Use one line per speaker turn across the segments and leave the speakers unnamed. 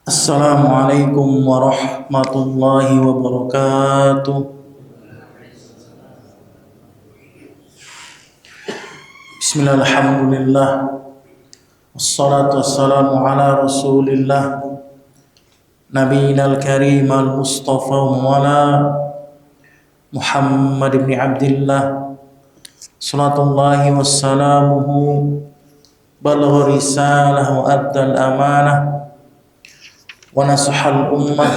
Assalamualaikum warahmatullahi wabarakatuh. Bismillah, alhamdulillah, wassalatu wassalamu ala rasulillah, nabiyina al-karim al-mustafa mawala Muhammad ibn Abdillah, salatullahi wassalamuhu, balagha risalah wa addal amanah wa nasahal ummah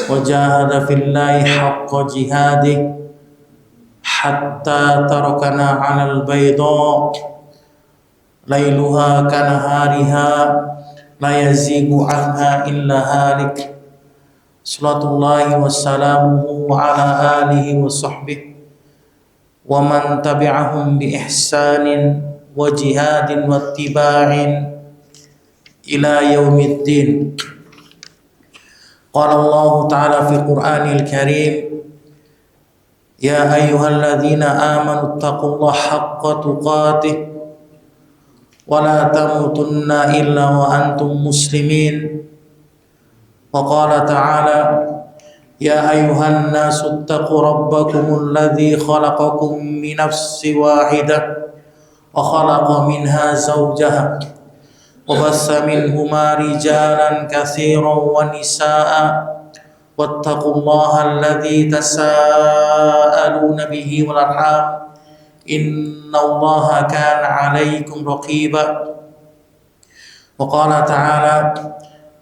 wa jahada fillahi haqqa jihadih hatta tarakana 'alal bayda lailuha kanahariha la yazigu anha illa halik. Salatullahi wassalamuhu ala alihi wa sahbihi wa man tabi'ahum bi ihsanin wa jihadin wa ittiba'in ila yaumiddin. Qala Allah Ta'ala fi Qur'anil Karim, ya ayyuhalladzina amanu taqullaha haqqa tuqatih wa la tamutunna illa wa antum muslimin. Wa qala ta'ala, ya ayyuhan nasu taqu rabbakumul ladzi khalaqakum min nafsin wahidah wa khalaqa minha zawjaha wa bassa minhuma rijalan katsiran wa nisaa wattaqullaha alladzi tasaaluna bihi wal arham innallaha kana 'alaikum raqiba. Wa qala ta'ala,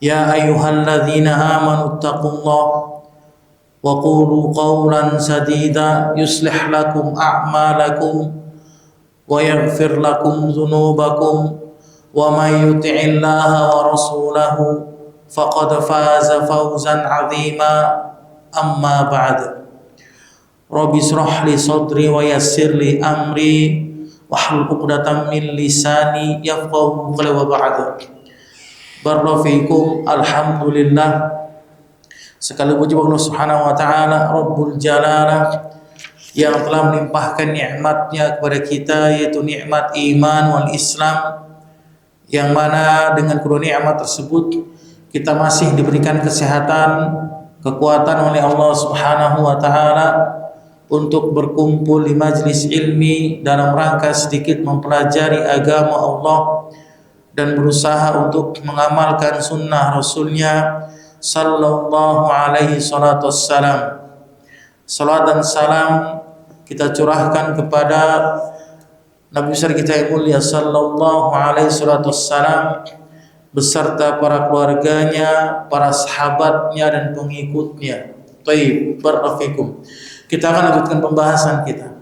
ya ayyuhalladzina amanu taqullaha wa qulu qawlan sadida yuslih lakum a'malakum wa yaghfir lakum dhunubakum wa may yuti'illaha wa rasulahu faqad faza fawzan 'azima. Amma ba'd. Rabbi shrah li sadri wa yassir li amri wahlul 'uqdatam min lisani yafqahu qawli. Wa ba'd. Barakallahu alhamdulillah, sekali puji bagi Allah Subhanahu wa taala Rabbul Jalalah yang telah melimpahkan nikmatnya kepada kita, yaitu nikmat iman wal Islam, yang mana dengan kedua nikmat tersebut kita masih diberikan kesehatan, kekuatan oleh Allah Subhanahu wa taala untuk berkumpul di majlis ilmi dalam rangka sedikit mempelajari agama Allah dan berusaha untuk mengamalkan sunnah Rasulnya sallallahu alaihi salatu wassalam. Salat dan salam kita curahkan kepada Nabi besar kita yang mulia sallallahu alaihi salatu wassalam beserta para keluarganya, para sahabatnya dan pengikutnya. Baik, barakallahu. Kita akan lanjutkan pembahasan kita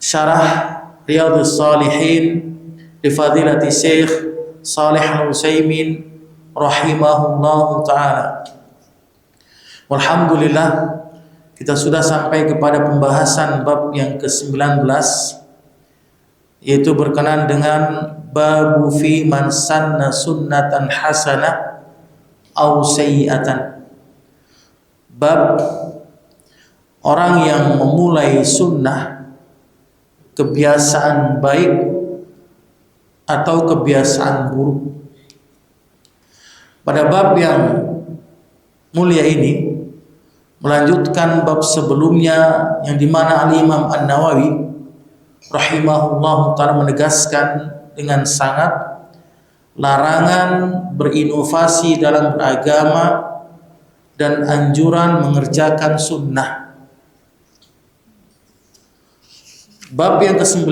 Syarah Riyadhus Shalihin di Fadilati Syekh Shalih Al-Utsaimin rahimahullahu taala. Alhamdulillah, kita sudah sampai kepada pembahasan bab yang ke-19, yaitu berkenaan dengan babu fi man sanna sunnatan hasanah aw sayyi'atan. Bab orang yang memulai sunnah, kebiasaan baik atau kebiasaan buruk. Pada bab yang mulia ini melanjutkan bab sebelumnya, yang dimana Al-Imam An-Nawawi rahimahullah ta'ala menegaskan dengan sangat larangan berinovasi dalam beragama dan anjuran mengerjakan sunnah. Bab yang ke-19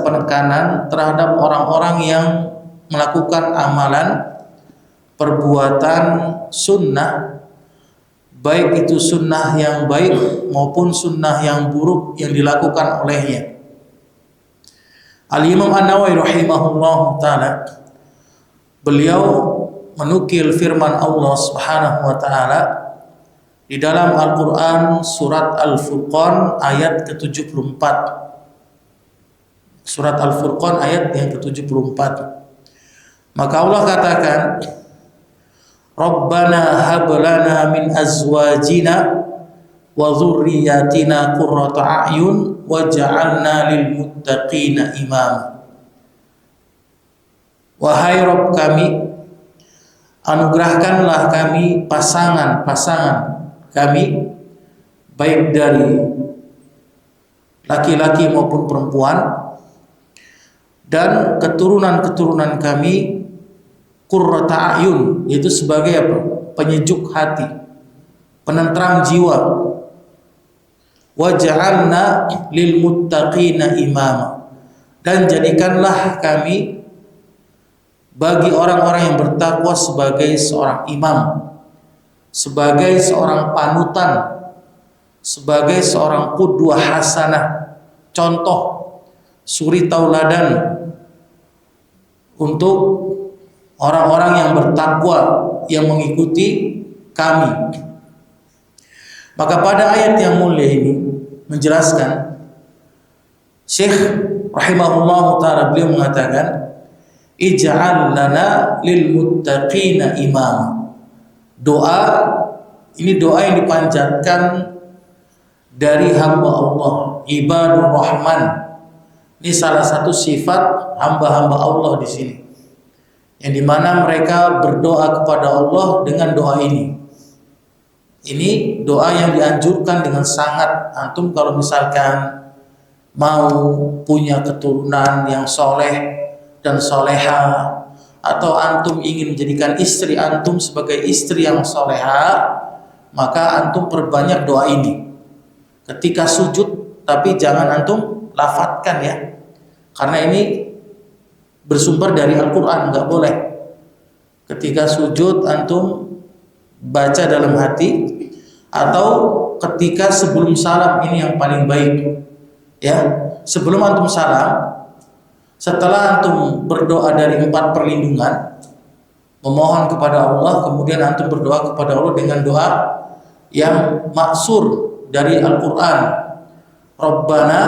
penekanan terhadap orang-orang yang melakukan amalan perbuatan sunnah, baik itu sunnah yang baik maupun sunnah yang buruk yang dilakukan olehnya. Al-Imam An-Nawawi rahimahullah ta'ala, beliau menukil firman Allah Subhanahu wa ta'ala di dalam Al-Quran surat Al-Furqan ayat ke-74. Surat Al-Furqan ayat yang ke-74. Maka Allah katakan, Rabbana hab lana min azwajina wa dzurriyyatina qurrata a'yun waj'alna lil muttaqina imama. Wahai Rabb kami, Anugerahkanlah kami pasangan-pasangan kami, baik dari laki-laki maupun perempuan, dan keturunan-keturunan kami qurrata a'yun, yaitu sebagai apa? Penyejuk hati, penentram jiwa. Waj'alna lil muttaqina imama, dan jadikanlah kami bagi orang-orang yang bertakwa sebagai seorang imam, sebagai seorang panutan, sebagai seorang qudwah hasanah, contoh, suri tauladan untuk orang-orang yang bertakwa yang mengikuti kami. Maka pada ayat yang mulia ini menjelaskan, Syekh rahimahullah ta'ala beliau mengatakan, ij'al lana lil muttaqina imama. Doa ini doa yang dipanjatkan dari hamba Allah, ibadur rahman. Ini salah satu sifat hamba-hamba Allah di sini, yang dimana mereka berdoa kepada Allah dengan doa ini. Ini doa yang dianjurkan dengan sangat. Antum kalau misalkan mau punya keturunan yang soleh dan soleha, atau antum ingin menjadikan istri antum sebagai istri yang soleha, maka antum perbanyak doa ini ketika sujud. Tapi jangan antum lafadzkan ya, karena ini bersumber dari Al-Quran, nggak boleh. Ketika sujud antum baca dalam hati, atau ketika sebelum salam, ini yang paling baik ya. Sebelum antum salam, setelah antum berdoa dari 4 perlindungan, memohon kepada Allah, kemudian antum berdoa kepada Allah dengan doa yang maksur dari Al-Quran. Rabbana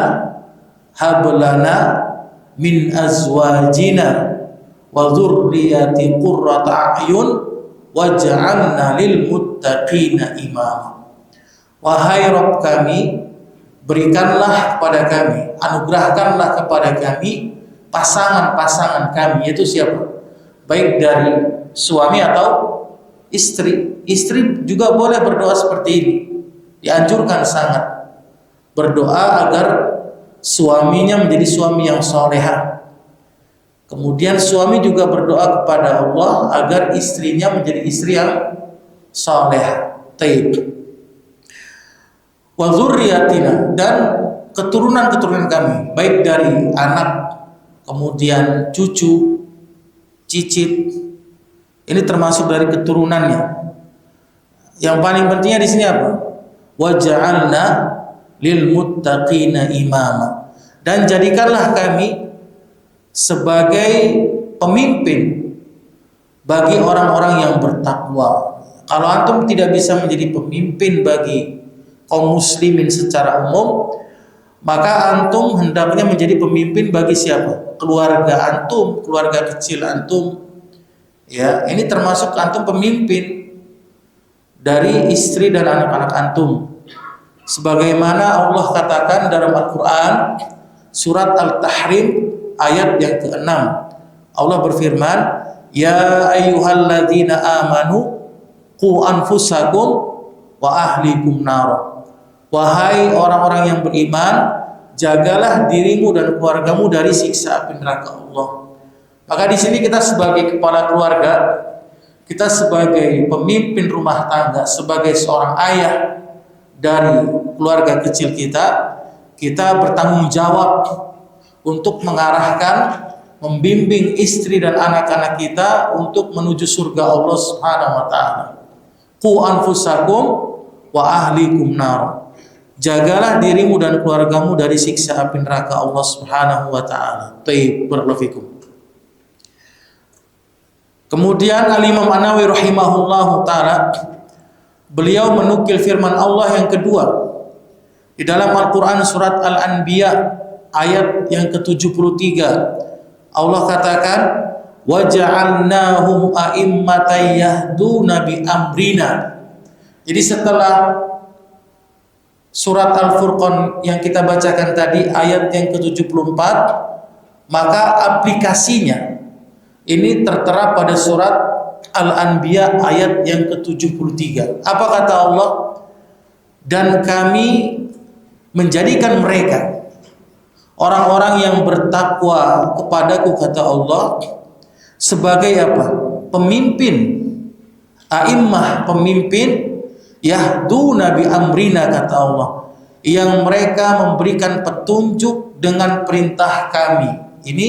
hablana min azwajina wa dzurriyyati qurrata a'yun waj'alna lil muttaqina imama. Wahai Rabb kami, berikanlah kepada kami, anugerahkanlah kepada kami pasangan-pasangan kami, yaitu siapa? Baik dari suami atau istri. Istri juga boleh berdoa seperti ini, dianjurkan sangat berdoa agar suaminya menjadi suami yang soleha. Kemudian suami juga berdoa kepada Allah agar istrinya menjadi istri yang soleha. Taib. Wa dzurriyyatina, dan keturunan-keturunan kami, baik dari anak, kemudian cucu, cicit, ini termasuk dari keturunannya. Yang paling pentingnya di sini apa? Waj'alna lil muttaqina imama, dan jadikanlah kami sebagai pemimpin bagi orang-orang yang bertakwa. Kalau antum tidak bisa menjadi pemimpin bagi kaum muslimin secara umum, maka antum hendaknya menjadi pemimpin bagi siapa? Keluarga antum, keluarga kecil antum. Ya, ini termasuk antum pemimpin dari istri dan anak-anak antum. Sebagaimana Allah katakan dalam Al-Quran surat Al-Tahrim ayat yang ke-6. Allah berfirman, ya ayyuhalladzina amanu qu anfusakum wa ahlikum nar. Wahai orang-orang yang beriman, jagalah dirimu dan keluargamu dari siksa api neraka Allah. Maka di sini kita sebagai kepala keluarga, kita sebagai pemimpin rumah tangga, sebagai seorang ayah dari keluarga kecil kita, kita bertanggung jawab untuk mengarahkan, membimbing istri dan anak-anak kita untuk menuju surga Allah Subhanahu wa taala. Qu anfusakum wa ahlikum nar. Jagalah dirimu dan keluargamu dari siksa api neraka Allah Subhanahu wa taala. Taib, barakallahu. Kemudian Al-Imam An-Nawawi rahimahullahu taala, beliau menukil firman Allah yang kedua di dalam Al-Qur'an surat Al-Anbiya ayat yang ke-73. Allah katakan, wa ja'alnahum a'immatan yahduna bi amrina. Jadi setelah surat Al-Furqan yang kita bacakan tadi ayat yang ke-74, maka aplikasinya ini tertera pada surat Al-Anbiya ayat yang ke-73. Apa kata Allah? Dan kami menjadikan mereka orang-orang yang bertakwa kepadaku, kata Allah, sebagai apa? Pemimpin, a'immah, pemimpin, yahduna bi amrina, kata Allah, yang mereka memberikan petunjuk dengan perintah kami. Ini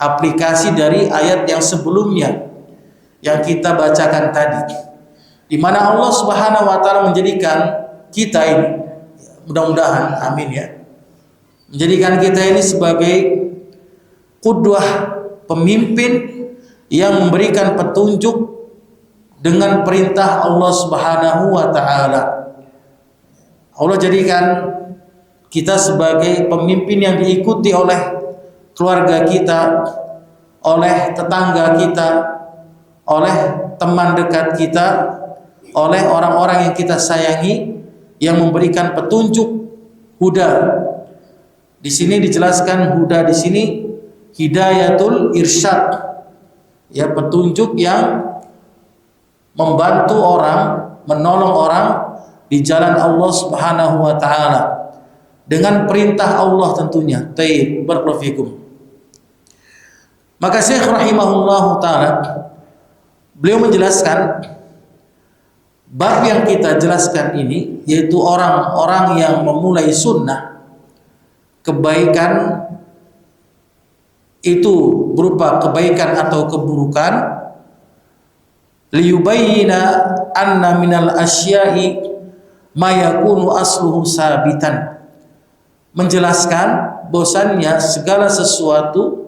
aplikasi dari ayat yang sebelumnya yang kita bacakan tadi, di mana Allah Subhanahu wa taala menjadikan kita ini, mudah-mudahan amin ya, menjadikan kita ini sebagai qudwah, pemimpin yang memberikan petunjuk dengan perintah Allah Subhanahu wa taala. Allah jadikan kita sebagai pemimpin yang diikuti oleh keluarga kita, oleh tetangga kita, oleh teman dekat kita, oleh orang-orang yang kita sayangi, yang memberikan petunjuk huda. Di sini dijelaskan huda di sini hidayatul irsyad, ya, petunjuk yang membantu orang, menolong orang di jalan Allah Subhanahu wa taala dengan perintah Allah tentunya. Taib, barakallahu fikum. Maka Syekh rahimahullahu taala beliau menjelaskan bab yang kita jelaskan ini, yaitu orang-orang yang memulai sunnah, kebaikan itu berupa kebaikan atau keburukan, liyubayyina anna minal asya'i ma yakunu asluhu sabitan, menjelaskan bahwasannya segala sesuatu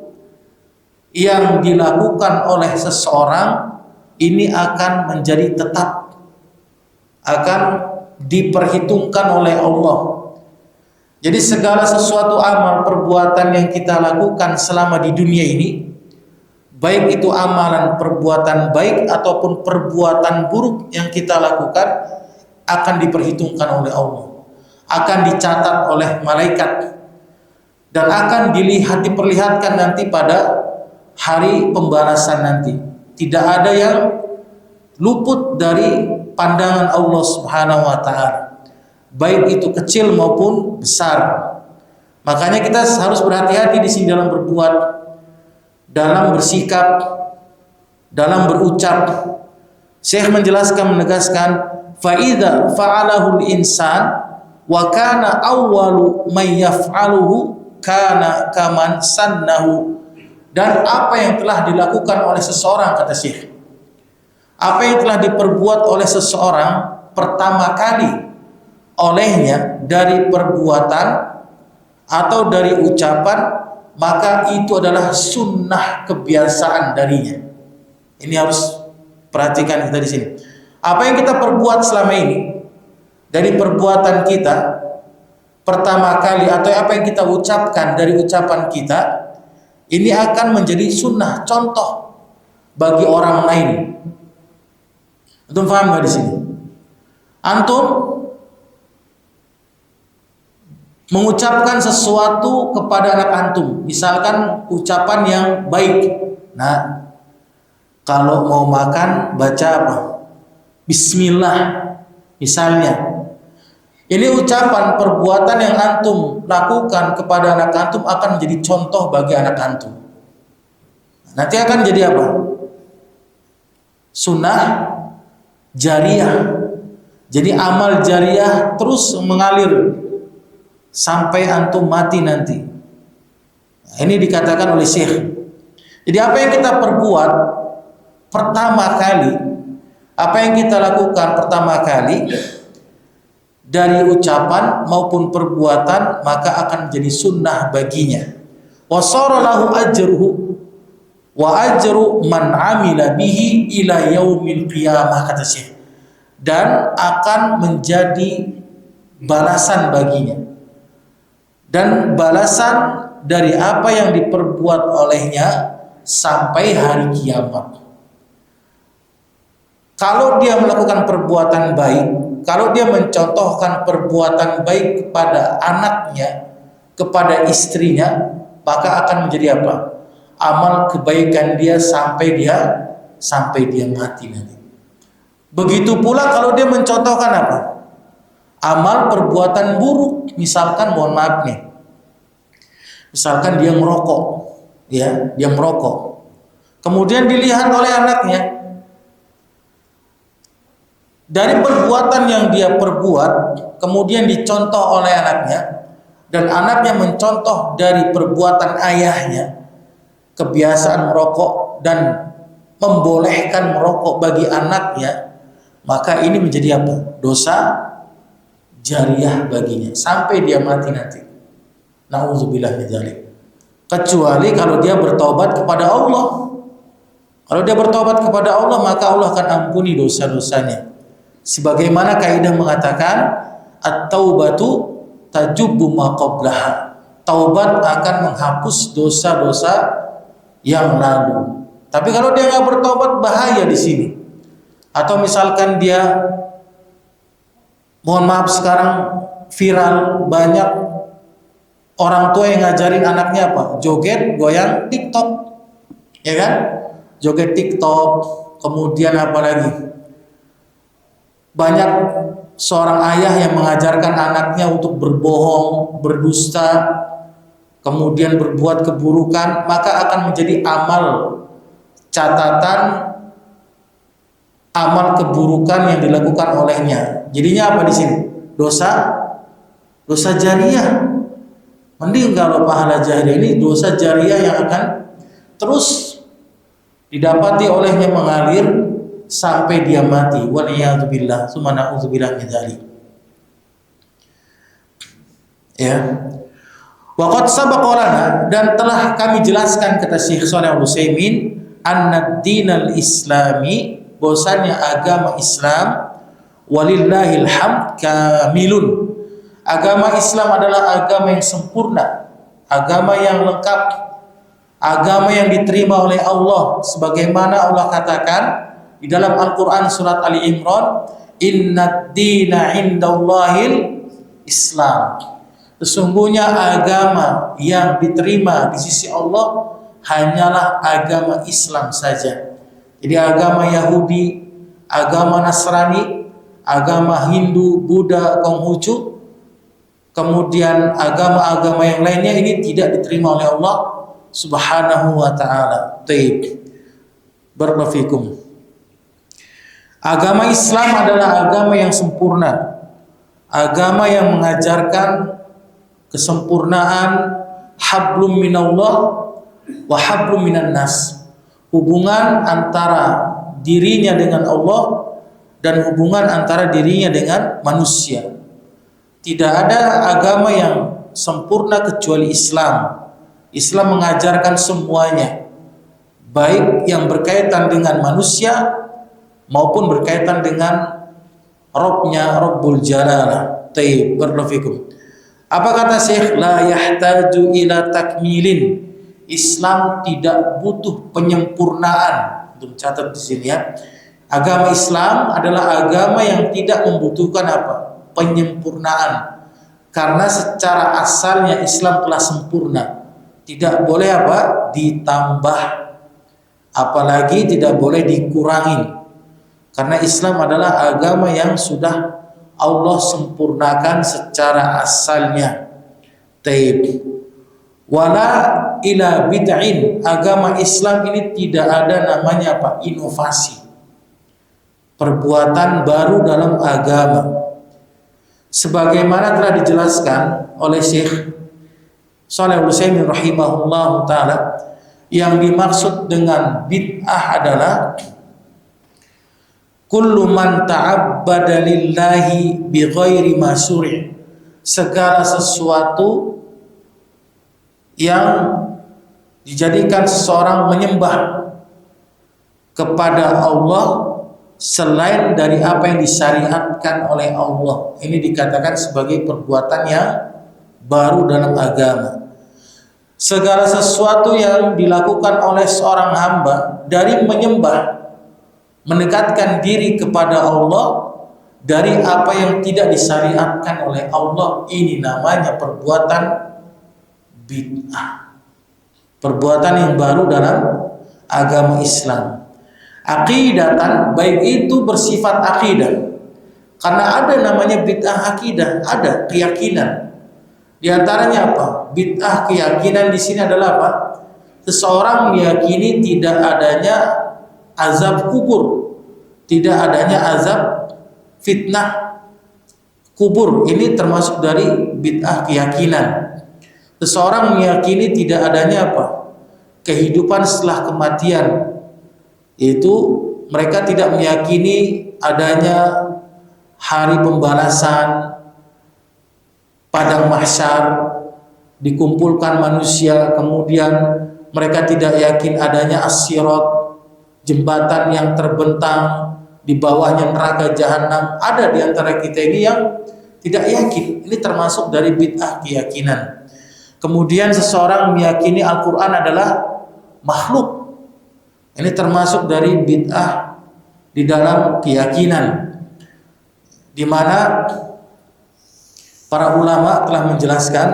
yang dilakukan oleh seseorang ini akan menjadi tetap, akan diperhitungkan oleh Allah. Jadi segala sesuatu amal perbuatan yang kita lakukan selama di dunia ini, baik itu amalan perbuatan baik ataupun perbuatan buruk yang kita lakukan, akan diperhitungkan oleh Allah, akan dicatat oleh malaikat, dan akan diperlihatkan nanti pada hari pembalasan nanti. Tidak ada yang luput dari pandangan Allah Subhanahu wa taala, baik itu kecil maupun besar. Makanya kita harus berhati-hati di sini dalam berbuat, dalam bersikap, dalam berucap. Syekh menjelaskan, menegaskan, fa idza fa'alahu al-insan wa kana awwalu may yaf'aluhu kana kaman sannahu. Dan apa yang telah dilakukan oleh seseorang, kata Syekh, apa yang telah diperbuat oleh seseorang pertama kali olehnya dari perbuatan atau dari ucapan, maka itu adalah sunnah kebiasaan darinya. Ini harus perhatikan kita di sini. Apa yang kita perbuat selama ini dari perbuatan kita pertama kali, atau apa yang kita ucapkan dari ucapan kita, ini akan menjadi sunnah, contoh bagi orang lain. Antum paham nggak di sini? Antum mengucapkan sesuatu kepada anak antum, misalkan ucapan yang baik. Nah, kalau mau makan baca apa? Bismillah, misalnya. Ini ucapan perbuatan yang antum lakukan kepada anak antum akan menjadi contoh bagi anak antum. Nanti akan jadi apa? Sunnah jariyah. Jadi amal jariyah terus mengalir sampai antum mati nanti. Nah, ini dikatakan oleh Syekh. Jadi apa yang kita perbuat pertama kali, apa yang kita lakukan pertama kali dari ucapan maupun perbuatan, maka akan menjadi sunnah baginya. Wa sara lahu ajruhu wa ajru man amila bihi ila yaumil qiyamah, kata Syekh, dan akan menjadi balasan baginya, dan balasan dari apa yang diperbuat olehnya sampai hari kiamat. Kalau dia melakukan perbuatan baik, kalau dia mencontohkan perbuatan baik kepada anaknya, kepada istrinya, maka akan menjadi apa? Amal kebaikan dia sampai dia sampai dia mati nanti. Begitu pula kalau dia mencontohkan apa? Amal perbuatan buruk, misalkan mohon maaf nih. Misalkan dia merokok, ya, dia merokok. Kemudian dilihat oleh anaknya. Dari perbuatan yang dia perbuat, kemudian dicontoh oleh anaknya, dan anaknya mencontoh dari perbuatan ayahnya, kebiasaan merokok dan membolehkan merokok bagi anaknya, maka ini menjadi apa? Dosa jariah baginya sampai dia mati nanti. Nauzubillah min dzalik. Kecuali kalau dia bertobat kepada Allah. Kalau dia bertobat kepada Allah, maka Allah akan ampuni dosa-dosanya. Sebagaimana kaidah mengatakan, at-taubatu tajubbu ma qablaha. Taubat akan menghapus dosa-dosa yang lalu. Tapi kalau dia nggak bertobat, bahaya di sini. Atau misalkan dia, mohon maaf sekarang viral, banyak orang tua yang ngajarin anaknya apa? Joget, goyang TikTok, ya kan? Joget TikTok, kemudian apa lagi? Banyak seorang ayah yang mengajarkan anaknya untuk berbohong, berdusta, kemudian berbuat keburukan, maka akan menjadi amal catatan amal keburukan yang dilakukan olehnya. Jadinya apa di sini? Dosa jariah. Mending kalau pahala jariah ini dosa jariah yang akan terus didapati olehnya mengalir sampai dia mati. Waliyadzubillah, summa na'udzubillah min dzalik. Ya. Wa qad sabaqa lana, dan telah kami jelaskan kata Syekh Shalih Al-Utsaimin, anna dinal islami, bahwasanya agama Islam, walillahil hamd, kamilun. Agama Islam adalah agama yang sempurna, agama yang lengkap, agama yang diterima oleh Allah, sebagaimana Allah katakan di dalam Al-Quran surat Ali Imran, innad dina indallahil Islam. Sesungguhnya agama yang diterima di sisi Allah hanyalah agama Islam saja. Jadi agama Yahudi, agama Nasrani, agama Hindu, Buddha, Konghucu, kemudian agama-agama yang lainnya ini tidak diterima oleh Allah Subhanahu wa ta'ala. Taib. Barakallahu fikum. Agama Islam adalah agama yang sempurna, agama yang mengajarkan kesempurnaan, hablum minallah wa hablum minan nas, hubungan antara dirinya dengan Allah dan hubungan antara dirinya dengan manusia. Tidak ada agama yang sempurna kecuali Islam. Islam mengajarkan semuanya, baik yang berkaitan dengan manusia maupun berkaitan dengan Rabbnya, Rabbul Jalalah. Taib, barakallahu fikum. Apa kata Syekh? La yahtaju ila takmilin. Islam tidak butuh penyempurnaan. Untuk catat di sini ya. Agama Islam adalah agama yang tidak membutuhkan apa? Penyempurnaan. Karena secara asalnya Islam telah sempurna. Tidak boleh apa? Ditambah. Apalagi tidak boleh dikurangi. Karena Islam adalah agama yang sudah Allah sempurnakan secara asalnya. Taib. Wala ila bid'in. Agama Islam ini tidak ada namanya apa? Inovasi. Perbuatan baru dalam agama. Sebagaimana telah dijelaskan oleh Syekh Shalih Al-Utsaimin rahimahullah ta'ala, yang dimaksud dengan bid'ah adalah kullu man ta'abbada lillahi bi ghairi ma syuri', segala sesuatu yang dijadikan seseorang menyembah kepada Allah selain dari apa yang disyariatkan oleh Allah. Ini dikatakan sebagai perbuatan yang baru dalam agama. Segala sesuatu yang dilakukan oleh seorang hamba dari menyembah, mendekatkan diri kepada Allah dari apa yang tidak disyariatkan oleh Allah, ini namanya perbuatan bid'ah. Perbuatan yang baru dalam agama Islam. Aqidatan, baik itu bersifat akidah. Karena ada namanya bid'ah akidah, ada keyakinan. Di antaranya apa? Bid'ah keyakinan di sini adalah apa? Seseorang meyakini tidak adanya azab kubur, tidak adanya azab fitnah kubur. Ini termasuk dari bid'ah keyakinan. Seseorang meyakini tidak adanya apa? Kehidupan setelah kematian. Yaitu mereka tidak meyakini adanya hari pembalasan, padang mahsyar, dikumpulkan manusia, kemudian mereka tidak yakin adanya as-sirat, jembatan yang terbentang, di bawahnya neraka jahanam. Ada di antara kita ini yang tidak yakin. Ini termasuk dari bid'ah keyakinan. Kemudian seseorang meyakini Al-Quran adalah makhluk. Ini termasuk dari bid'ah di dalam keyakinan, di mana para ulama telah menjelaskan,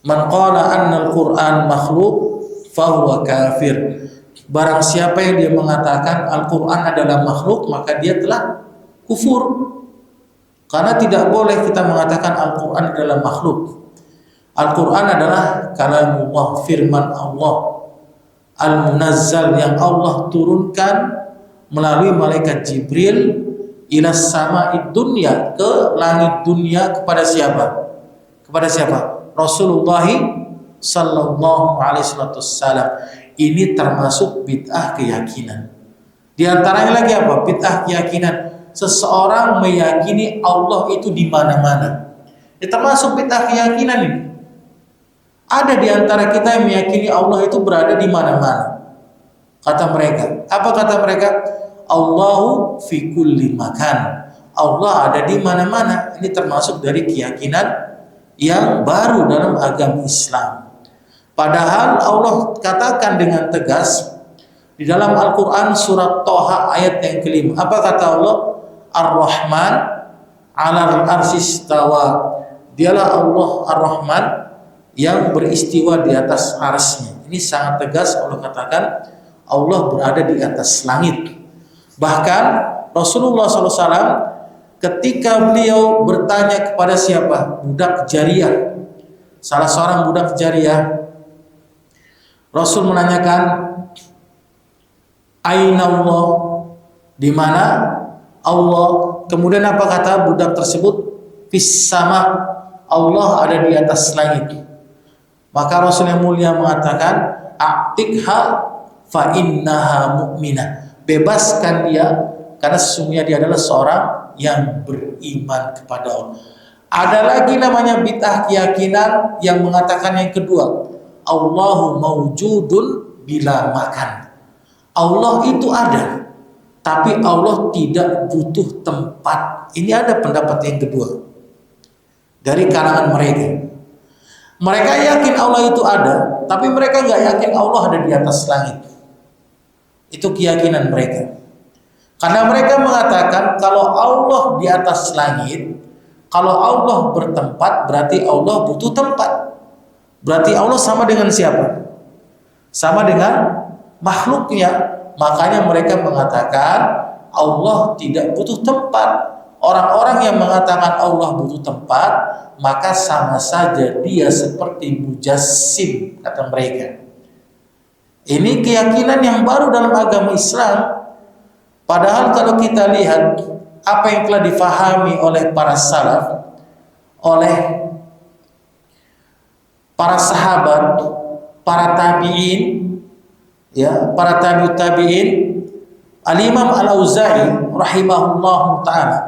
man qala anna al-Qur'an makhluk fahuwa kafir. Barang siapa yang dia mengatakan Al-Qur'an adalah makhluk, maka dia telah kufur. Karena tidak boleh kita mengatakan Al-Qur'an adalah makhluk. Al-Qur'an adalah kalamullah, firman Allah Al-Munazzal, yang Allah turunkan melalui malaikat Jibril ila sama'id dunya, ke langit dunia. Kepada siapa? Kepada siapa? Rasulullah sallallahu alaihi wasallam. Ini termasuk bid'ah keyakinan. Di antaranya lagi apa? Bid'ah keyakinan. Seseorang meyakini Allah itu di mana-mana. Ini termasuk bid'ah keyakinan ini. Ada di antara kita yang meyakini Allah itu berada di mana-mana. Kata mereka. Apa kata mereka? Allahu fi kulli makan. Allah ada di mana-mana. Ini termasuk dari keyakinan yang baru dalam agama Islam. Padahal Allah katakan dengan tegas di dalam Al-Quran surat Toha ayat yang kelima. Apa kata Allah? Ar-Rahman 'alal arsy istawa. Dialah Allah Ar-Rahman yang beristiwa di atas arsy-Nya. Ini sangat tegas Allah katakan Allah berada di atas langit. Bahkan Rasulullah SAW ketika beliau bertanya kepada siapa? Budak jariyah, salah seorang budak jariyah, Rasul menanyakan, Aina Allah, di mana Allah? Kemudian apa kata budak tersebut? Fis sama, Allah ada di atas langit. Maka Rasul yang mulia mengatakan, A'tikha fa innaha mu'minah. Bebaskan dia, karena sesungguhnya dia adalah seorang yang beriman kepada Allah. Ada lagi namanya bid'ah keyakinan yang mengatakan yang kedua, Allahu mawjudun bila makan. Allah itu ada, tapi Allah tidak butuh tempat. Ini ada pendapat yang kedua dari kalangan mereka. Mereka yakin Allah itu ada, tapi mereka nggak yakin Allah ada di atas langit. Itu keyakinan mereka. Karena mereka mengatakan kalau Allah di atas langit, kalau Allah bertempat, berarti Allah butuh tempat. Berarti Allah sama dengan siapa? Sama dengan makhluknya. Makanya mereka mengatakan Allah tidak butuh tempat. Orang-orang yang mengatakan Allah butuh tempat, maka sama saja dia seperti mujassim, kata mereka. Ini keyakinan yang baru dalam agama Islam. Padahal kalau kita lihat apa yang telah difahami oleh para salaf, oleh para sahabat, para tabi'in, ya, para tabi'ut tabi'in, Al-Imam Al-Auza'i rahimahullahu ta'ala,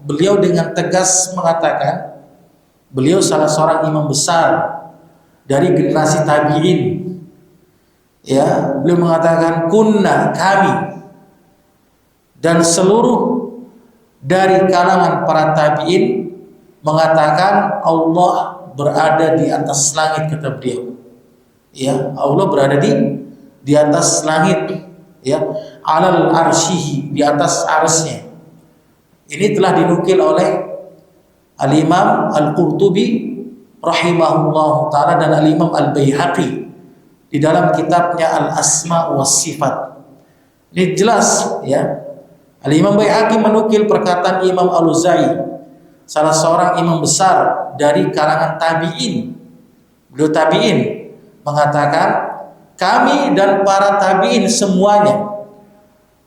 beliau dengan tegas mengatakan, beliau salah seorang imam besar dari generasi tabi'in. Ya, beliau mengatakan kunna, kami dan seluruh dari kalangan para tabi'in mengatakan Allah berada di atas langit, kata beliau. Ya, Allah berada di atas langit, ya, alal arsyihi, di atas arsy-Nya. Ini telah dinukil oleh Al-Imam Al-Qurtubi rahimahullah ta'ala dan Al-Imam Al-Baihaqi di dalam kitabnya Al-Asma wa Sifat. Ini jelas ya. Al-Imam Baihaqi menukil perkataan Imam Al-Auza'i, salah seorang imam besar dari kalangan tabi'in. Beliau tabi'in mengatakan, kami dan para tabi'in semuanya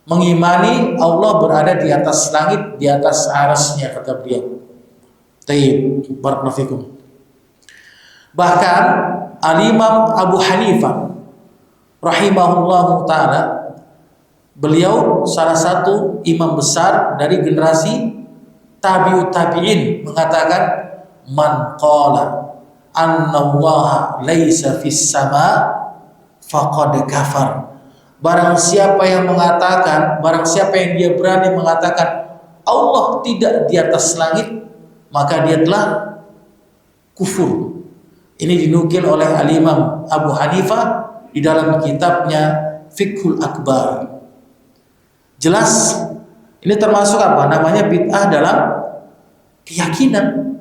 mengimani Allah berada di atas langit, di atas arasnya, kata beliau. Taib, barakallahu fikum. Bahkan Al-Imam Abu Hanifah rahimahullahu ta'ala, beliau salah satu imam besar dari generasi tabi'ut tabi'in, mengatakan, man qala annallaha laisa fis sama faqad kafar. Barang siapa yang mengatakan, barang siapa yang dia berani mengatakan Allah tidak di atas langit, maka dia telah kufur. Ini dinukil oleh Al-Imam Abu Hanifah di dalam kitabnya Fiqhul Akbar. Jelas ini termasuk apa? Namanya bid'ah dalam keyakinan.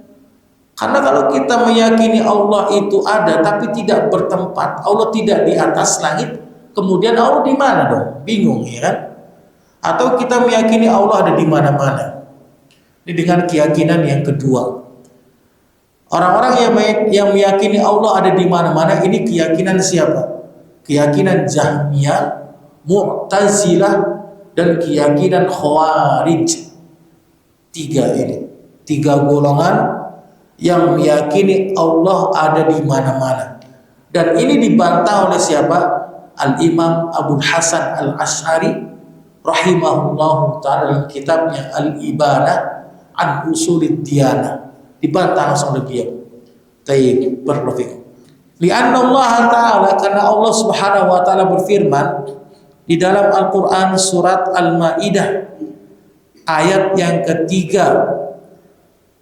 Karena kalau kita meyakini Allah itu ada tapi tidak bertempat, Allah tidak di atas langit, kemudian Allah di mana dong? Bingung ya kan? Atau kita meyakini Allah ada di mana-mana. Ini dengan keyakinan yang kedua. Orang-orang yang meyakini Allah ada di mana-mana, ini keyakinan siapa? Keyakinan Jahmiyah, Mu'tazilah, dan keyakinan Khawarij. Tiga golongan yang meyakini Allah ada di mana-mana. Dan ini dibantah oleh siapa? Al-Imam Abu Hasan Al-Asy'ari rahimahullahu ta'ala dalam kitabnya Al-Ibanah an Usulid Diyanah. Dibantah langsung oleh beliau. Taib, berprofil. Lianna Allah Ta'ala, karena Allah Subhanahu wa ta'ala berfirman di dalam Al-Quran surat Al-Ma'idah ayat yang ketiga,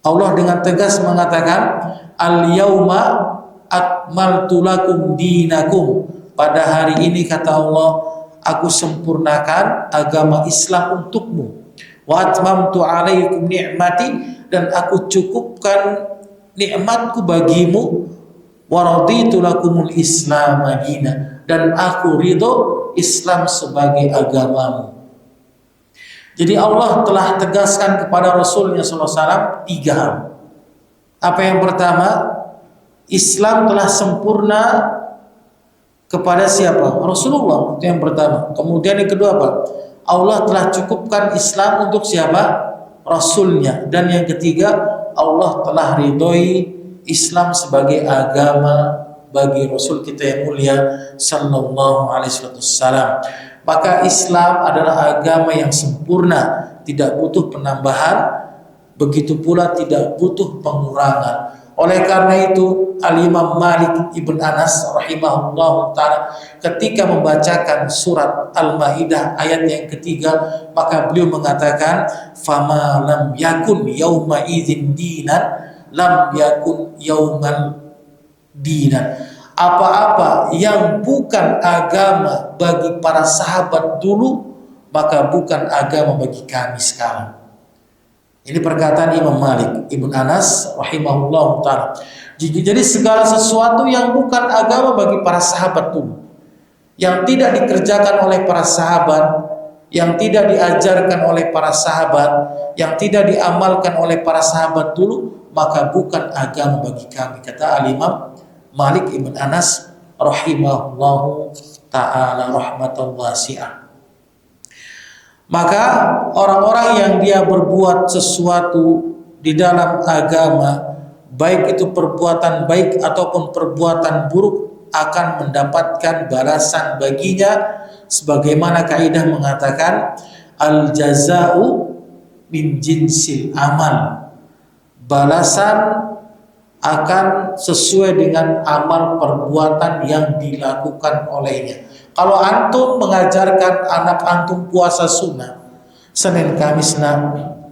Allah dengan tegas mengatakan, al-yauma akmaltu lakum dinakum, pada hari ini kata Allah, aku sempurnakan agama Islam untukmu, wa atmamtu alaikum ni'mati, dan aku cukupkan nikmatku bagimu, wa raditu lakumul Islam madina, dan aku ridho Islam sebagai agamamu. Jadi Allah telah tegaskan kepada Rasulnya SAW 3 hal. Apa yang pertama? Islam telah sempurna kepada siapa? Rasulullah, itu yang pertama. Kemudian yang kedua apa? Allah telah cukupkan Islam untuk siapa? Rasulnya. Dan yang ketiga, Allah telah ridhoi Islam sebagai agama bagi Rasul kita yang mulia sallallahu alaihi wasallam. Maka Islam adalah agama yang sempurna, tidak butuh penambahan, begitu pula tidak butuh pengurangan. Oleh karena itu Al-Imam Malik Ibn Anas rahimahullah ta'ala ketika membacakan surat Al-Ma'idah ayat yang ketiga, maka beliau mengatakan, fama lam yakun yauma idzin dinan lam yakun yaumal dinan. Apa-apa yang bukan agama bagi para sahabat dulu, maka bukan agama bagi kami sekarang. Ini perkataan Imam Malik Ibn Anas rahimahullah ta'ala. Jadi segala sesuatu yang bukan agama bagi para sahabat dulu, yang tidak dikerjakan oleh para sahabat, yang tidak diajarkan oleh para sahabat, yang tidak diamalkan oleh para sahabat dulu, maka bukan agama bagi kami, kata Al-Imam Malik Ibn Anas rahimahullahu ta'ala rahmatan wasi'ah. Maka orang-orang yang dia berbuat sesuatu di dalam agama, baik itu perbuatan baik ataupun perbuatan buruk, akan mendapatkan balasan baginya, sebagaimana kaidah mengatakan al-jaza'u min jinsil amal. Balasan akan sesuai dengan amal perbuatan yang dilakukan olehnya. Kalau antum mengajarkan anak antum puasa sunnah Senin Kamis,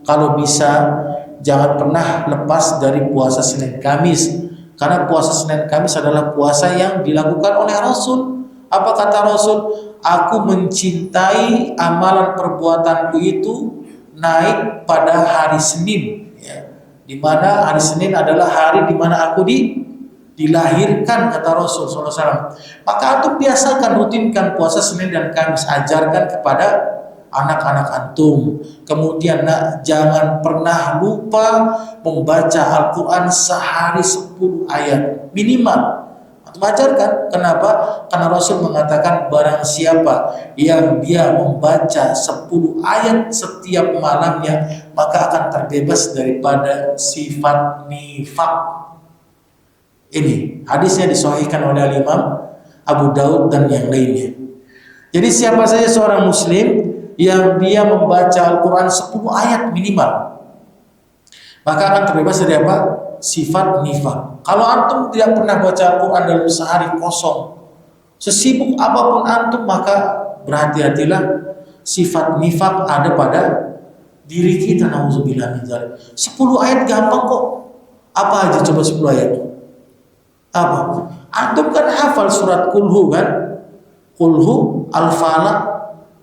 kalau bisa jangan pernah lepas dari puasa Senin Kamis, karena puasa Senin Kamis adalah puasa yang dilakukan oleh Rasul. Apa kata Rasul? Aku mencintai amalan perbuatanku itu naik pada hari Senin, ya. Di mana hari Senin adalah hari di mana aku dilahirkan, kata Rasul SAW. Maka antum biasakan, rutinkan puasa Senin dan Kamis, ajarkan kepada anak-anak antum. Kemudian jangan pernah lupa membaca Al-Quran sehari 10 ayat minimal. Antum ajarkan. Kenapa? Karena Rasul mengatakan barang siapa yang dia membaca 10 ayat setiap malamnya, maka akan terbebas daripada sifat nifak. Ini hadisnya disahihkan oleh Imam Abu Daud dan yang lainnya. Jadi siapa saja seorang muslim yang dia membaca Al-Quran 10 ayat minimal, maka akan terbebas dari apa? Sifat nifak. Kalau antum tidak pernah baca Al-Quran dalam sehari kosong, sesibuk apapun antum, maka berhati-hatilah, sifat nifak ada pada diri kita. Nauzubillah min dzalik. 10 ayat gampang kok. Apa aja coba 10 ayat? Apa? Antum kan hafal surat Kulhu kan? Kulhu, Al-Falaq,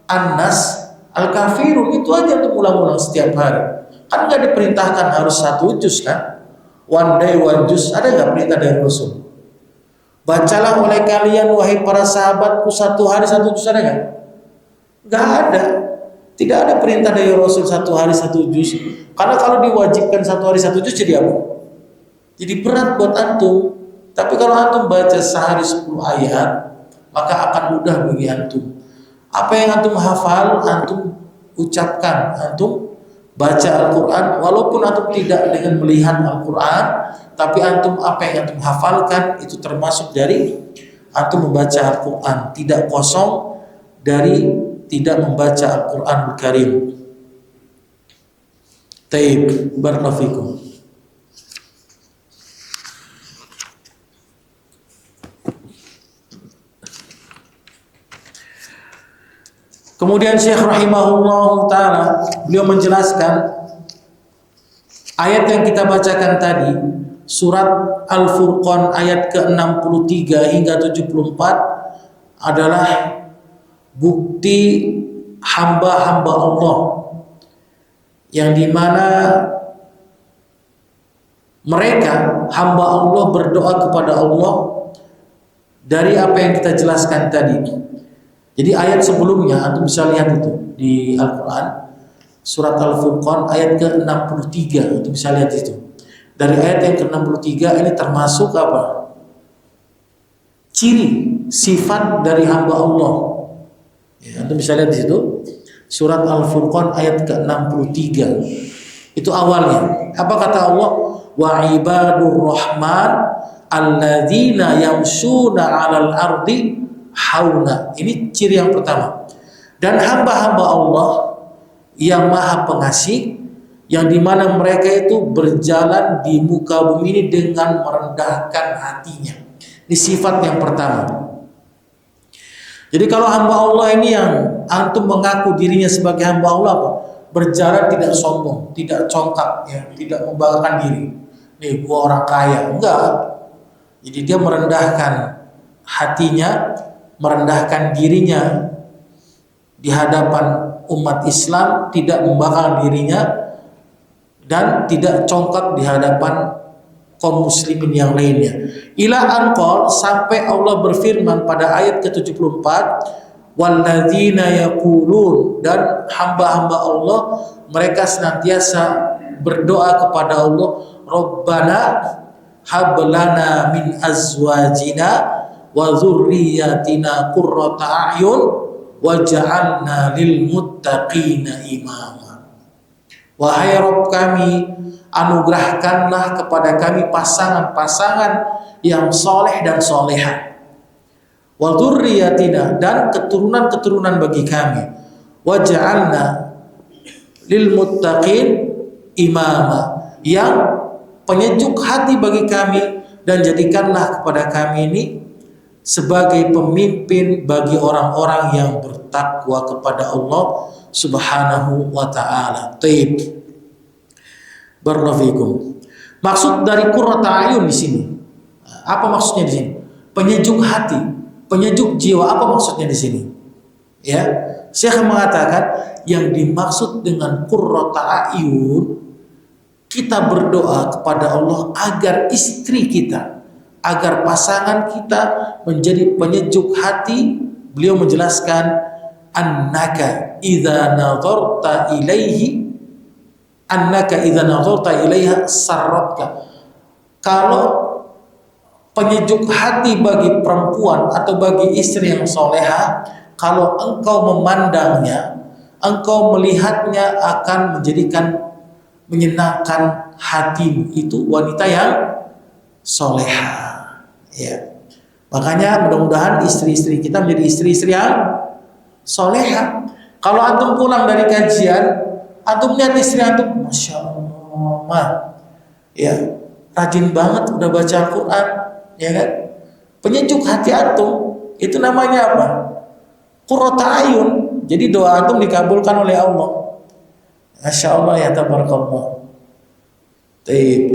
An-Nas, Al-Kafirun, itu aja untuk ulang-ulang setiap hari. Kan nggak diperintahkan harus 1 juz kan? One day one juz, ada nggak perintah dari Rasul? Bacalah oleh kalian wahai para sahabatku 1 hari 1 juz, ada nggak? Nggak ada. Tidak ada perintah dari Rasul 1 hari 1 juz. Karena kalau diwajibkan 1 hari 1 juz jadi apa? Jadi berat buat antum. Tapi kalau antum baca sehari 10 ayat, maka akan mudah bagi antum. Apa yang antum hafal, antum ucapkan, antum baca Al-Quran, walaupun antum tidak dengan melihat Al-Quran, tapi antum apa yang antum hafalkan itu termasuk dari antum membaca Al-Quran, tidak kosong dari tidak membaca Al-Quranul Karim. Taib, barakallahu fikum. Kemudian Syekh rahimahullah ta'ala, beliau menjelaskan ayat yang kita bacakan tadi, surat Al-Furqan ayat ke-63 hingga 74 adalah bukti hamba-hamba Allah yang dimana mereka hamba Allah berdoa kepada Allah dari apa yang kita jelaskan tadi. Jadi ayat sebelumnya antum bisa lihat itu di Al-Quran, surat Al-Furqan ayat ke-63, antum bisa lihat itu. Dari ayat yang ke-63 ini termasuk apa? Ciri sifat dari hamba Allah. Ya, antum bisa lihat di situ. Surat Al-Furqan ayat ke-63. Itu awalnya. Apa kata Allah? Wa ibadur rahman alladzina yamshuna 'alal ardi hauna. Ini ciri yang pertama. Dan hamba-hamba Allah yang maha pengasih, yang dimana mereka itu berjalan di muka bumi ini dengan merendahkan hatinya. Ini sifat yang pertama. Jadi kalau hamba Allah ini yang antum mengaku dirinya sebagai hamba Allah apa? Berjalan tidak sombong, tidak congkak, ya, tidak membanggakan diri. Nih gua orang kaya, enggak. Jadi dia merendahkan hatinya, merendahkan dirinya di hadapan umat Islam, tidak membanggakan dirinya dan tidak congkak di hadapan kaum muslimin yang lainnya. Ila anqal, sampai Allah berfirman pada ayat ke-74, walladzina yaqulun, dan hamba-hamba Allah mereka senantiasa berdoa kepada Allah, Rabbana hablana min azwajina wa dzurriyyatina qurrata a'yun waj'alna lil muttaqina imama. Wahai Rabb kami, anugerahkanlah kepada kami pasangan-pasangan yang soleh dan solehah. Wa dzurriyyatina, dan keturunan-keturunan bagi kami. Waj'alna lil muttaqin imama, yang penyejuk hati bagi kami, dan jadikanlah kepada kami ini sebagai pemimpin bagi orang-orang yang bertakwa kepada Allah Subhanahu wa ta'ala. Taib. Barakallahu fikum. Maksud dari qurrata ayun di sini, apa maksudnya di sini? Penyejuk hati, penyejuk jiwa. Apa maksudnya di sini? Ya, Syekh mengatakan yang dimaksud dengan qurrata ayun, kita berdoa kepada Allah agar istri kita, agar pasangan kita menjadi penyejuk hati. Beliau menjelaskan, annaka idza nadharta ilaiha sarratka. Kalau penyejuk hati bagi perempuan atau bagi istri yang soleha, kalau engkau memandangnya, engkau melihatnya, akan menyenangkan hatimu. Itu wanita yang soleha. Ya. Makanya mudah-mudahan istri-istri kita menjadi istri-istri yang soleha. Kalau antum pulang dari kajian, antum lihat istri antum, masya Allah, ya, rajin banget, udah baca Al-Quran, ya kan? Penyejuk hati antum, itu namanya apa? Qurrata ayun. Jadi doa antum dikabulkan oleh Allah. Masya Allah, ya tabarakallah.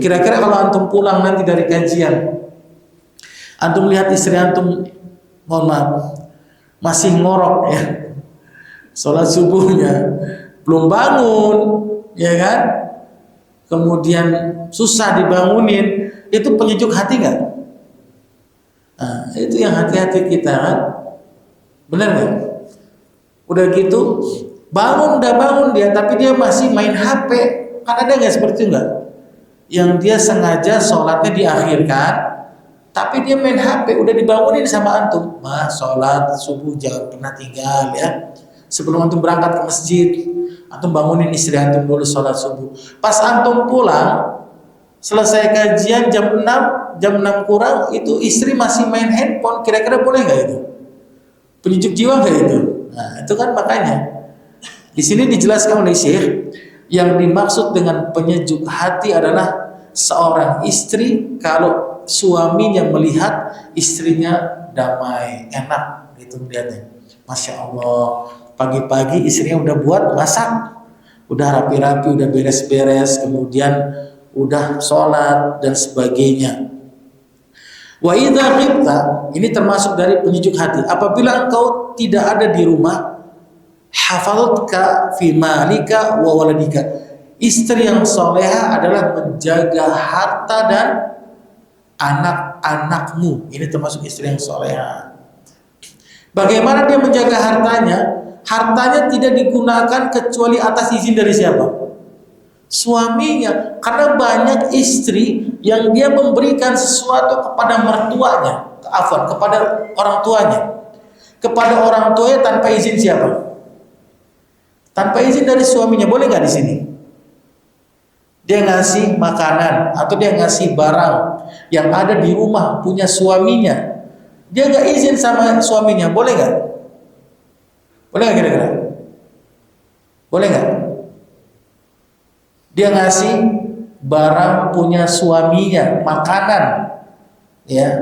Kira-kira kalau antum pulang nanti dari kajian, antum lihat istri antum, mohon maaf, masih ngorok ya, sholat subuhnya belum bangun, ya kan? Kemudian susah dibangunin, itu penyejuk hati nggak? Nah, itu yang hati-hati kita kan, benar nggak? Udah gitu udah bangun dia, tapi dia masih main HP. Kan ada nggak seperti itu nggak? Yang dia sengaja sholatnya diakhirkan, tapi dia main HP, udah dibangunin sama antum, sholat subuh jangan pernah tinggal ya. Sebelum antum berangkat ke masjid, antum bangunin istri antum dulu sholat subuh. Pas antum pulang, selesai kajian jam 6 kurang, itu istri masih main handphone. Kira-kira boleh nggak itu? Penyejuk jiwa nggak itu? Nah, itu kan makanya di sini dijelaskan oleh Syekh, yang dimaksud dengan penyejuk hati adalah seorang istri kalau suaminya melihat istrinya damai, enak gitu melihatnya. Masya Allah, pagi-pagi istrinya udah buat masak, udah rapi-rapi, udah beres-beres, kemudian udah sholat dan sebagainya. Wa idza ghibta, ini termasuk dari penyejuk hati. Apabila engkau tidak ada di rumah, hafaltka fi malika wa waladika. Istri yang soleha adalah menjaga harta dan anak-anakmu. Ini termasuk istri yang soleha. Bagaimana dia menjaga hartanya? Hartanya tidak digunakan kecuali atas izin dari siapa? Suaminya. Karena banyak istri yang dia memberikan sesuatu kepada mertuanya, kepada orang tuanya. Kepada orang tuanya tanpa izin siapa? Tanpa izin dari suaminya. Boleh nggak di sini? Dia ngasih makanan atau dia ngasih barang yang ada di rumah punya suaminya, dia nggak izin sama suaminya, boleh nggak? Boleh nggak kira-kira? Boleh nggak? Dia ngasih barang punya suaminya, makanan, ya,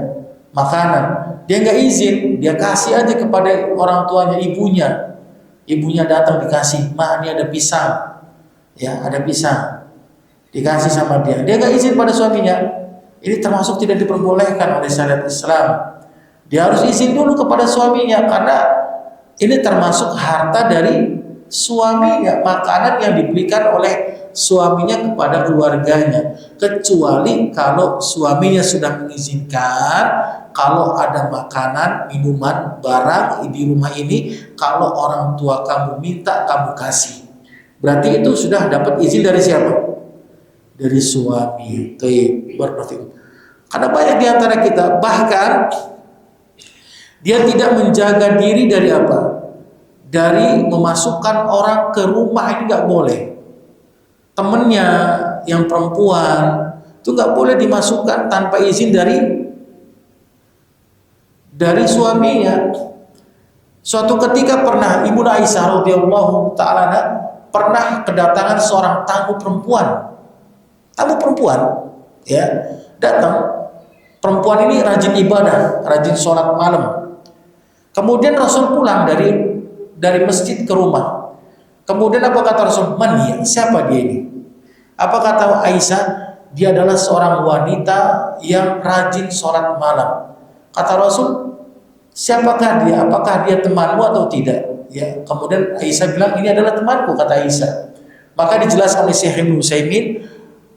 makanan. Dia nggak izin, dia kasih aja kepada orang tuanya, ibunya. Ibunya datang dikasih, "Ma, ini ada pisang." Ya, ada pisang. Dikasih sama dia. Dia nggak izin pada suaminya. Ini termasuk tidak diperbolehkan oleh syariat Islam. Dia harus izin dulu kepada suaminya karena ini termasuk harta dari suaminya, makanan yang diberikan oleh suaminya kepada keluarganya. Kecuali kalau suaminya sudah mengizinkan, kalau ada makanan, minuman, barang di rumah ini, kalau orang tua kamu minta, kamu kasih. Berarti itu sudah dapat izin dari siapa? Dari suami. Karena banyak di antara kita bahkan dia tidak menjaga diri dari apa? Dari memasukkan orang ke rumah, ini nggak boleh. Temennya yang perempuan itu nggak boleh dimasukkan tanpa izin dari suaminya. Suatu ketika pernah Ibu Aisyah radhiyallahu taala pernah kedatangan seorang tamu perempuan, ya, datang. Perempuan ini rajin ibadah, rajin sholat malam. Kemudian Rasul pulang dari masjid ke rumah. Kemudian apa kata Rasul? Man dia? Siapa dia ini? Apa kata Aisyah? Dia adalah seorang wanita yang rajin sholat malam. Kata Rasul, siapakah dia? Apakah dia temanmu atau tidak? Ya. Kemudian Aisyah bilang, ini adalah temanku, kata Aisyah. Maka dijelaskan oleh Syekh Ibnu Utsaimin,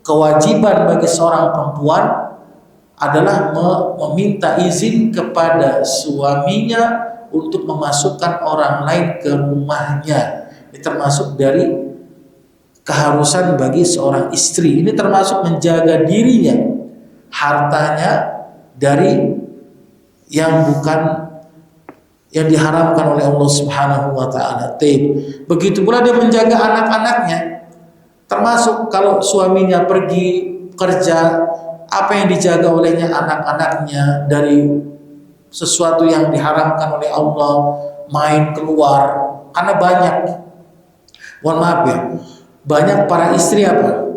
kewajiban bagi seorang perempuan adalah meminta izin kepada suaminya untuk memasukkan orang lain ke rumahnya. Ini termasuk dari keharusan bagi seorang istri. Ini termasuk menjaga dirinya, hartanya dari yang bukan yang diharamkan oleh Allah Subhanahu wa taala. Begitu pula dia menjaga anak-anaknya. Termasuk kalau suaminya pergi kerja, apa yang dijaga olehnya anak-anaknya dari sesuatu yang diharamkan oleh Allah, main keluar. Karena banyak, mohon maaf ya, banyak para istri apa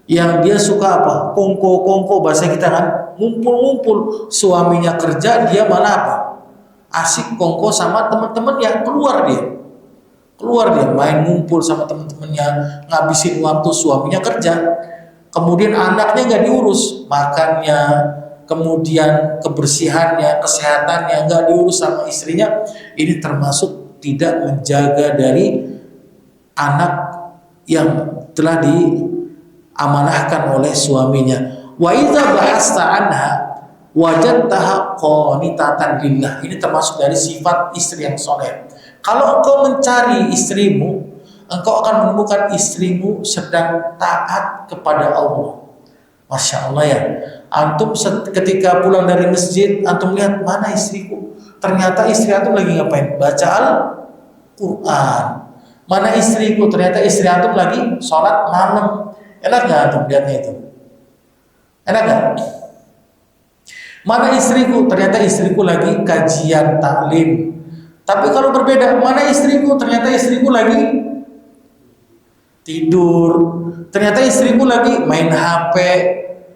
yang dia suka apa, kongko bahasa kita kan, ngumpul suaminya kerja, dia malah apa, asik kongko sama teman-teman yang keluar dia main ngumpul sama teman-temannya, ngabisin waktu, suaminya kerja. Kemudian anaknya nggak diurus, makannya, kemudian kebersihannya, kesehatannya nggak diurus sama istrinya. Ini termasuk tidak menjaga dari anak yang telah diamanahkan oleh suaminya. Wa idza bahasta anha wajadtaha qanitatan lillah. Ini termasuk dari sifat istri yang soleh. Kalau engkau mencari istrimu, engkau akan menemukan istrimu sedang taat kepada Allah. Masya Allah ya. Antum ketika pulang dari masjid, antum lihat mana istriku. Ternyata istri antum lagi ngapain? Baca Al-Quran. Mana istriku? Ternyata istri antum lagi sholat malam. Enak gak antum lihatnya itu? Enak gak? Mana istriku? Ternyata istriku lagi kajian taklim. Tapi kalau berbeda, mana istriku? Ternyata istriku lagi tidur. Ternyata istriku lagi main HP.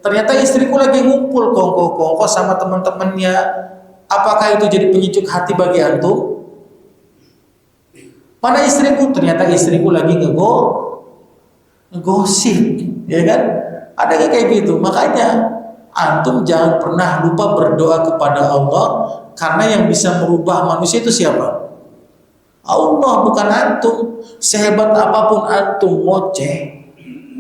Ternyata istriku lagi ngumpul kongko sama teman-temannya. Apakah itu jadi penyejuk hati bagi antum? Mana istriku? Ternyata istriku lagi ngegosip, ya kan? Ada nggak kayak gitu? Makanya antum jangan pernah lupa berdoa kepada Allah, karena yang bisa merubah manusia itu siapa? Allah, bukan antum. Sehebat apapun antum ngoceh,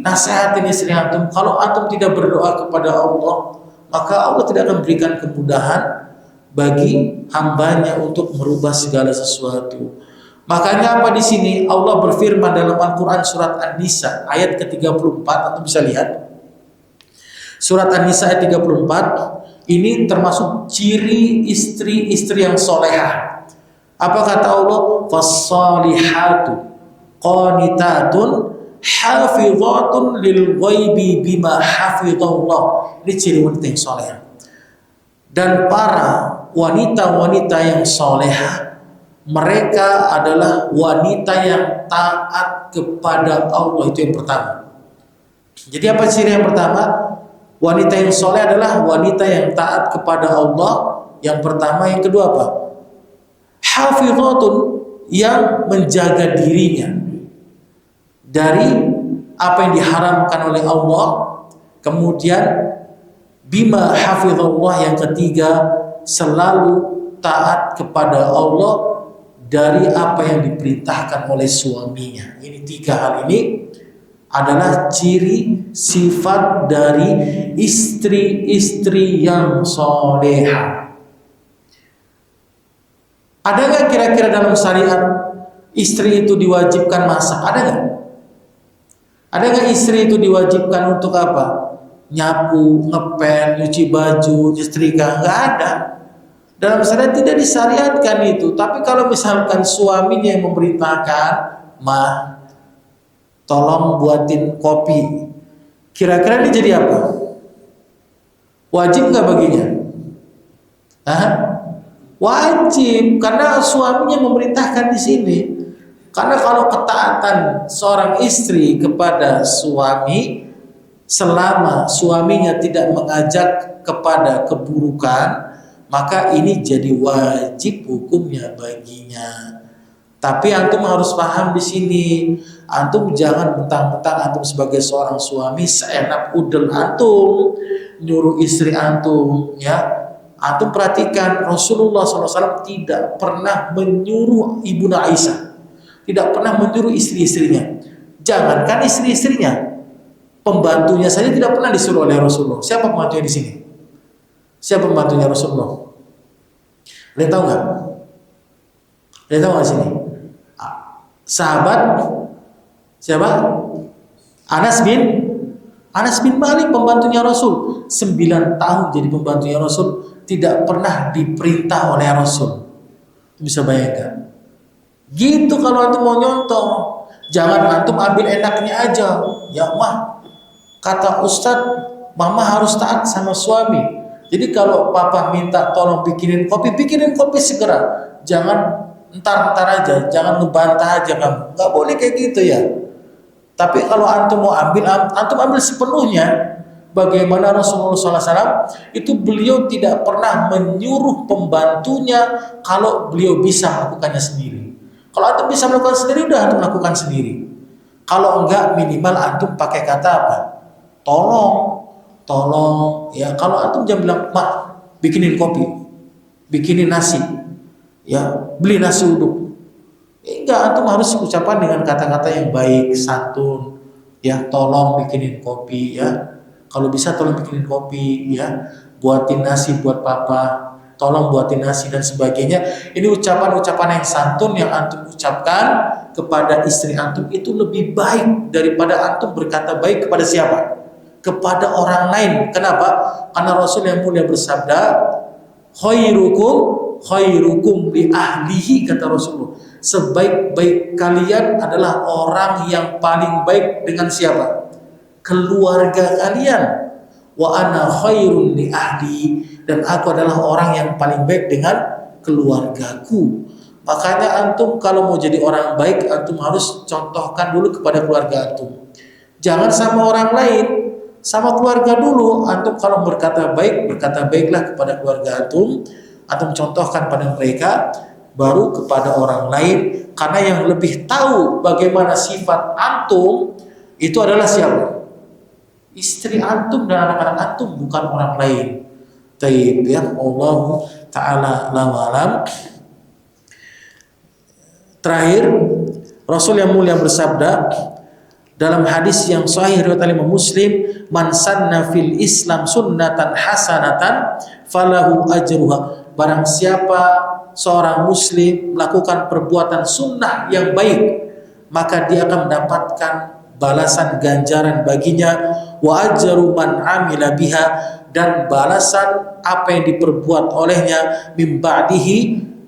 nasihatin istri antum, kalau antum tidak berdoa kepada Allah, maka Allah tidak akan berikan kemudahan bagi hambanya untuk merubah segala sesuatu. Makanya apa di sini Allah berfirman dalam Al-Quran surat An-Nisa ayat ke-34, antum bisa lihat. Surat An-Nisa ayat 34, ini termasuk ciri istri-istri yang solehah. Apa kata Allah? Fassalihatu qanitatun hafizatun lil ghaibi bima hafizallah. Ini ciri wanita yang solehah. Dan para wanita-wanita yang solehah, mereka adalah wanita yang taat kepada Allah. Itu yang pertama. Jadi apa ciri yang pertama? Wanita yang soleh adalah wanita yang taat kepada Allah. Yang pertama. Yang kedua apa? Hafizatun, yang menjaga dirinya dari apa yang diharamkan oleh Allah. Kemudian bima hafizallah, yang ketiga selalu taat kepada Allah dari apa yang diperintahkan oleh suaminya. Ini tiga hal ini adalah ciri sifat dari istri-istri yang solehah. Ada nggak kira-kira dalam syariat istri itu diwajibkan masak? Ada nggak? Ada nggak istri itu diwajibkan untuk apa? Nyapu, ngepel, nyuci baju, nyetrika? Nggak ada. Dalam syariat tidak disyariatkan itu. Tapi kalau misalkan suaminya yang memerintahkan, mah, tolong buatin kopi. Kira-kira ini jadi apa? Wajib nggak baginya? Hah? Wajib, karena suaminya memerintahkan di sini. Karena kalau ketaatan seorang istri kepada suami, selama suaminya tidak mengajak kepada keburukan, maka ini jadi wajib hukumnya baginya. Tapi antum harus paham di sini, antum jangan mentang-mentang antum sebagai seorang suami seenak udel antum nyuruh istri antum, ya. Antum perhatikan Rasulullah SAW tidak pernah menyuruh Ibunda Aisyah, tidak pernah menyuruh istri-istrinya. Jangankan istri-istrinya, pembantunya saja tidak pernah disuruh oleh Rasulullah. Siapa pembantunya di sini? Siapa pembantunya Rasulullah? Ada yang tahu nggak? Ada yang tahu nggak sini? Sahabat siapa? Anas bin Malik, pembantunya Rasul. 9 tahun jadi pembantunya Rasul, tidak pernah diperintah oleh Rasul. Bisa bayangkan? Gitu kalau antum mau nyontoh. Jangan antum ambil enaknya aja. Ya mah, kata Ustadz, mama harus taat sama suami. Jadi kalau papa minta tolong bikinin kopi segera. Jangan entar aja, jangan ngebantah aja kamu. Nggak boleh kayak gitu ya. Tapi kalau antum mau antum ambil sepenuhnya. Bagaimana Rasulullah SAW itu beliau tidak pernah menyuruh pembantunya kalau beliau bisa melakukannya sendiri. Kalau antum bisa melakukan sendiri, udah antum lakukan sendiri. Kalau enggak, minimal antum pakai kata apa? Tolong ya. Kalau antum jangan bilang, "Mak, bikinin kopi, bikinin nasi, ya, beli nasi uduk." Enggak, antum harus ucapan dengan kata-kata yang baik, santun, ya, tolong bikinin kopi, ya. Kalau bisa tolong bikinin kopi, ya, buatin nasi buat papa, tolong buatin nasi dan sebagainya. Ini ucapan-ucapan yang santun yang antum ucapkan kepada istri antum itu lebih baik daripada antum berkata baik kepada siapa? Kepada orang lain. Kenapa? Karena Rasul yang mulia bersabda, khairukum li ahlihi, kata Rasulullah. Sebaik-baik kalian adalah orang yang paling baik dengan siapa? Keluarga kalian. Wa ana khairun li ahli, dan aku adalah orang yang paling baik dengan keluargaku. Makanya antum kalau mau jadi orang baik, antum harus contohkan dulu kepada keluarga antum. Jangan sama orang lain, sama keluarga dulu. Antum kalau berkata baiklah kepada keluarga antum. Antum contohkan pada mereka, baru kepada orang lain. Karena yang lebih tahu bagaimana sifat antum itu adalah siapa? Istri antum dan anak-anak antum, bukan orang lain. Taib, ya. Allah Ta'ala alam. Terakhir, Rasul yang mulia bersabda dalam hadis yang sahih riwayat Imam Muslim, "Man sanna fil Islam sunnatan hasanatan falahu ajruha." Barang siapa seorang muslim melakukan perbuatan sunnah yang baik, maka dia akan mendapatkan balasan ganjaran baginya, wa ajru man amila biha, dan balasan apa yang diperbuat olehnya, min ba'dihi,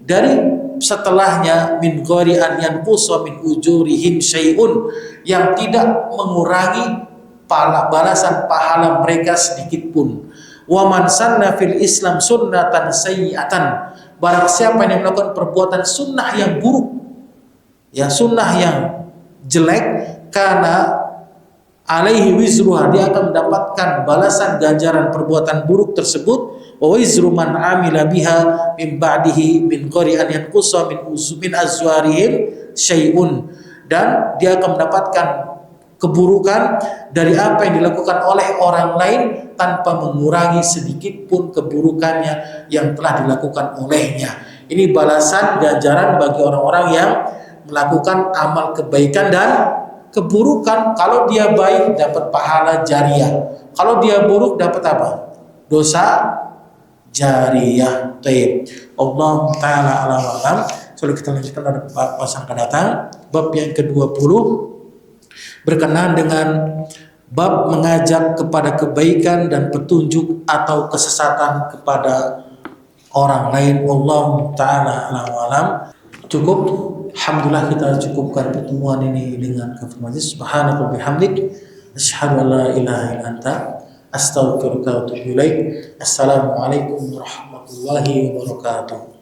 dari setelahnya, min ghairi an yanqusa min ujurihim syai'un, yang tidak mengurangi balasan pahala mereka sedikit pun. Wa man sanna fil Islam sunnatan sayyi'atan, barang siapa yang melakukan perbuatan sunnah yang buruk, ya, sunnah yang jelek, karena alaihi wizruha, dia akan mendapatkan balasan ganjaran perbuatan buruk tersebut, wa wizru man amila biha min ba'dihi min ghairi an yanqusa min azwarihim syai'un, dan dia akan mendapatkan keburukan dari apa yang dilakukan oleh orang lain tanpa mengurangi sedikit pun keburukannya yang telah dilakukan olehnya. Ini balasan ganjaran bagi orang-orang yang melakukan amal kebaikan dan keburukan. Kalau dia baik dapat pahala jariah, kalau dia buruk dapat apa? Dosa jariah. Taib. Allah Ta'ala alam. Soalnya kita lanjutkan pada pasang akan datang, bab yang ke-20 berkenaan dengan bab mengajak kepada kebaikan dan petunjuk atau kesesatan kepada orang lain. Allah Ta'ala alam. Cukup. Alhamdulillah, kita cukupkan pertemuan ini dengan kafirmati. Subhanallah bihamdik, asyhadu an la ilaha illa anta, astaghfiruka wa atubu ilaik. Assalamualaikum warahmatullahi wabarakatuh.